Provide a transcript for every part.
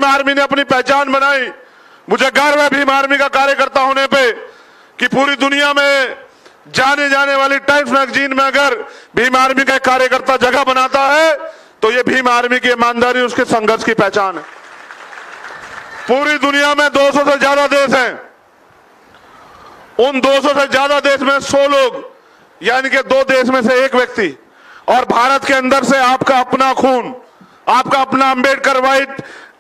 Army ने अपनी पहचान बनाई। मुझे गर्व है भीम आर्मी का कार्यकर्ता होने पे कि पूरी दुनिया में जाने जाने वाली टाइम्स मैगजीन में अगर भीम आर्मी का एक कार्यकर्ता जगह बनाता है तो ये भीम आर्मी की ईमानदारी, उसके संघर्ष की पहचान है। पूरी दुनिया में 200 से ज्यादा देश हैं। उन 200 से ज्यादा देश में 100 लोग, यानी कि 2 देश में से 1 व्यक्ति, और भारत के अंदर से आपका अपना खून, आपका अपना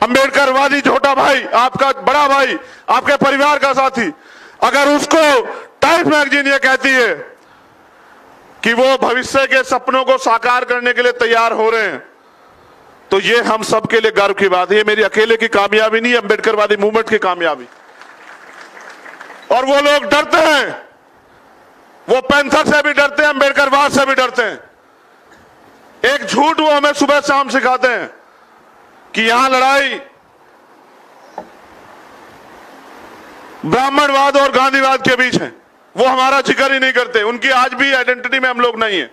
अम्बेडकरवादी छोटा भाई, आपका बड़ा भाई, आपके परिवार का साथी, अगर उसको टाइम्स मैगजीन ये कहती है कि वो भविष्य के सपनों को साकार करने के लिए तैयार हो रहे हैं, तो ये हम सबके लिए गर्व की बात है। ये मेरी अकेले की कामयाबी नहीं, अम्बेडकरवादी मूवमेंट की कामयाबी। और वो लोग डरते हैं, वो पैंथर से भी डरते हैं, अम्बेडकरवाद से भी डरते हैं। एक झूठ वो हमें सुबह शाम सिखाते हैं कि यहां लड़ाई ब्राह्मणवाद और गांधीवाद के बीच है। वो हमारा जिक्र ही नहीं करते, उनकी आज भी आइडेंटिटी में हम लोग नहीं है।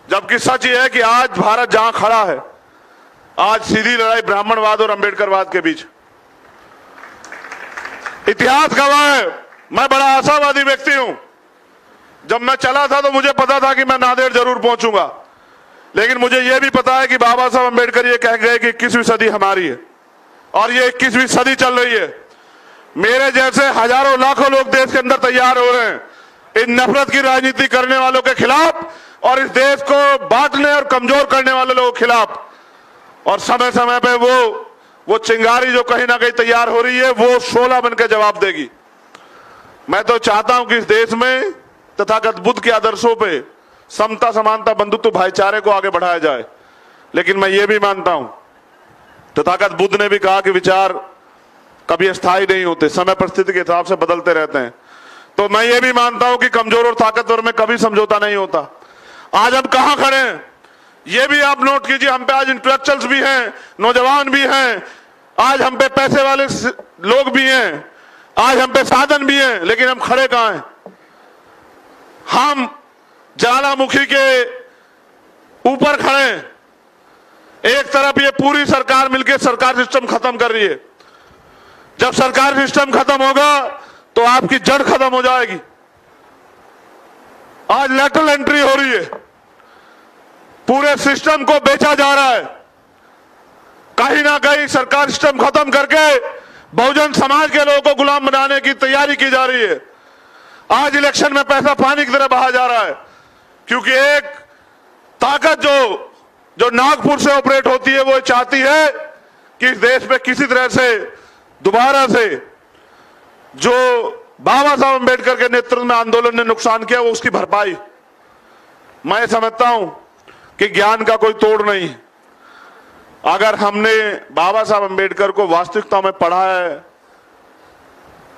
जबकि सच ये है कि आज भारत जहां खड़ा है, आज सीधी लड़ाई ब्राह्मणवाद और अम्बेडकरवाद के बीच। इतिहास गवाह है, मैं बड़ा आशावादी व्यक्ति हूं। जब मैं चला था तो मुझे पता था कि मैं नांदेड़ जरूर पहुंचूंगा, लेकिन मुझे यह भी पता है कि बाबा साहब अम्बेडकर ये कह गए कि 21वीं सदी हमारी है और ये 21वीं सदी चल रही है। मेरे जैसे हजारों लाखों लोग देश के अंदर तैयार हो रहे हैं इन नफरत की राजनीति करने वालों के खिलाफ और इस देश को बांटने और कमजोर करने वाले लोगों के खिलाफ। और समय समय पे वो चिंगारी जो कहीं ना कहीं तैयार हो रही है, वो शोला बनकर जवाब देगी। मैं तो चाहता हूं कि इस देश में तथागत बुद्ध के आदर्शों पे समता, समानता, बंधुत्व, भाईचारे को आगे बढ़ाया जाए। लेकिन मैं ये भी मानता हूं, तथागत बुद्ध ने भी कहा कि विचार कभी स्थायी नहीं होते, समय परिस्थिति के हिसाब से बदलते रहते हैं। तो मैं ये भी मानता हूं कि कमजोर और ताकतवर में कभी समझौता नहीं होता। आज हम कहां खड़े हैं ये भी आप नोट कीजिए। हम पे आज इंटेलेक्चुअल्स भी हैं, नौजवान भी हैं, आज हम पे पैसे वाले लोग भी हैं, आज हम पे साधन भी हैं, लेकिन हम खड़े कहां हैं? हम ज्वालामुखी के ऊपर खड़े हैं। एक तरफ ये पूरी सरकार मिलकर सरकार सिस्टम खत्म कर रही है। जब सरकार सिस्टम खत्म होगा तो आपकी जड़ खत्म हो जाएगी। आज लेटरल एंट्री हो रही है, पूरे सिस्टम को बेचा जा रहा है। कहीं ना कहीं सरकार सिस्टम खत्म करके बहुजन समाज के लोगों को गुलाम बनाने की तैयारी की जा रही है। आज इलेक्शन में पैसा पानी की तरह बहा जा रहा है, क्योंकि एक ताकत जो नागपुर से ऑपरेट होती है, वो चाहती है कि इस देश में किसी तरह से दोबारा से जो बाबा साहब अम्बेडकर के नेतृत्व में आंदोलन ने नुकसान किया, वो उसकी भरपाई। मैं समझता हूं कि ज्ञान का कोई तोड़ नहीं। अगर हमने बाबा साहब अम्बेडकर को वास्तविकता में पढ़ा है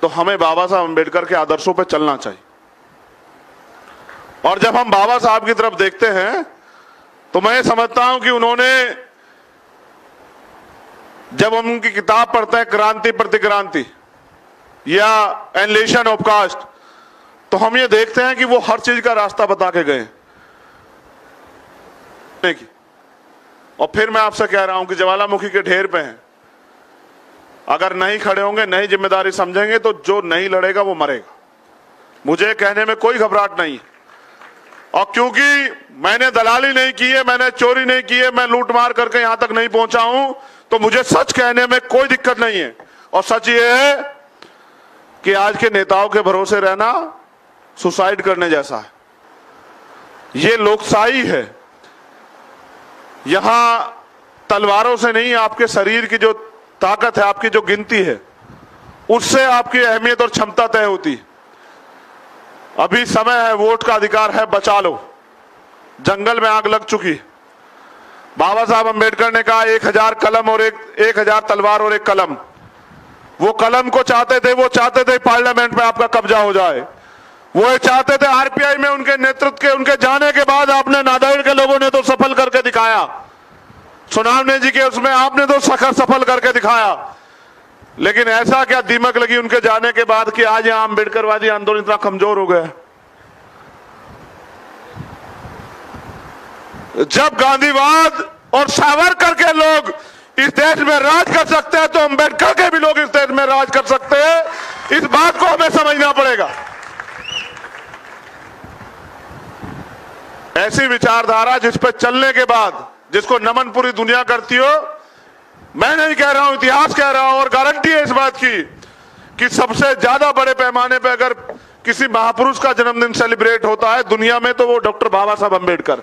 तो हमें बाबा साहब अम्बेडकर के आदर्शों पर चलना चाहिए। और जब हम बाबा साहब की तरफ देखते हैं तो मैं समझता हूं कि उन्होंने, जब हम उनकी किताब पढ़ते हैं क्रांति प्रतिक्रांति या एनलेशन ऑफ कास्ट, तो हम ये देखते हैं कि वो हर चीज का रास्ता बता के गए। और फिर मैं आपसे कह रहा हूं कि ज्वालामुखी के ढेर पे हैं, अगर नहीं खड़े होंगे, नहीं जिम्मेदारी समझेंगे, तो जो नहीं लड़ेगा वो मरेगा। मुझे कहने में कोई घबराहट नहीं। और क्योंकि मैंने दलाली नहीं की है, मैंने चोरी नहीं की है, मैं लूटमार करके यहां तक नहीं पहुंचा हूं, तो मुझे सच कहने में कोई दिक्कत नहीं है। और सच ये है कि आज के नेताओं के भरोसे रहना सुसाइड करने जैसा है। ये लोकशाही है। यहां तलवारों से नहीं, आपके शरीर की जो ताकत है, आपकी जो गिनती है, उससे आपकी अहमियत और क्षमता तय होती है। अभी समय है, वोट का अधिकार है, बचा लो। जंगल में आग लग चुकी। बाबा साहब अम्बेडकर ने कहा 1000 कलम और 1000 तलवार और 1 कलम। वो कलम को चाहते थे, वो चाहते थे पार्लियामेंट में आपका कब्जा हो जाए, वो चाहते थे आरपीआई में उनके नेतृत्व के, उनके जाने के बाद आपने नांदेड़ के लोगों ने तो सफल करके दिखाया, सुनावने जी के उसमें आपने तो सफल करके दिखाया। लेकिन ऐसा क्या दीमक लगी उनके जाने के बाद कि आज यहां अम्बेडकरवादी आंदोलन इतना कमजोर हो गया? जब गांधीवाद और सावरकर के लोग इस देश में राज कर सकते हैं तो अंबेडकर के भी लोग इस देश में राज कर सकते हैं। इस बात को हमें समझना पड़ेगा। ऐसी विचारधारा जिस पर चलने के बाद जिसको नमन पूरी दुनिया करती हो, मैं नहीं कह रहा हूं, इतिहास कह रहा हूं, और गारंटी है इस बात की कि सबसे ज्यादा बड़े पैमाने पर अगर किसी महापुरुष का जन्मदिन सेलिब्रेट होता है दुनिया में तो वो डॉक्टर बाबा साहब अंबेडकर।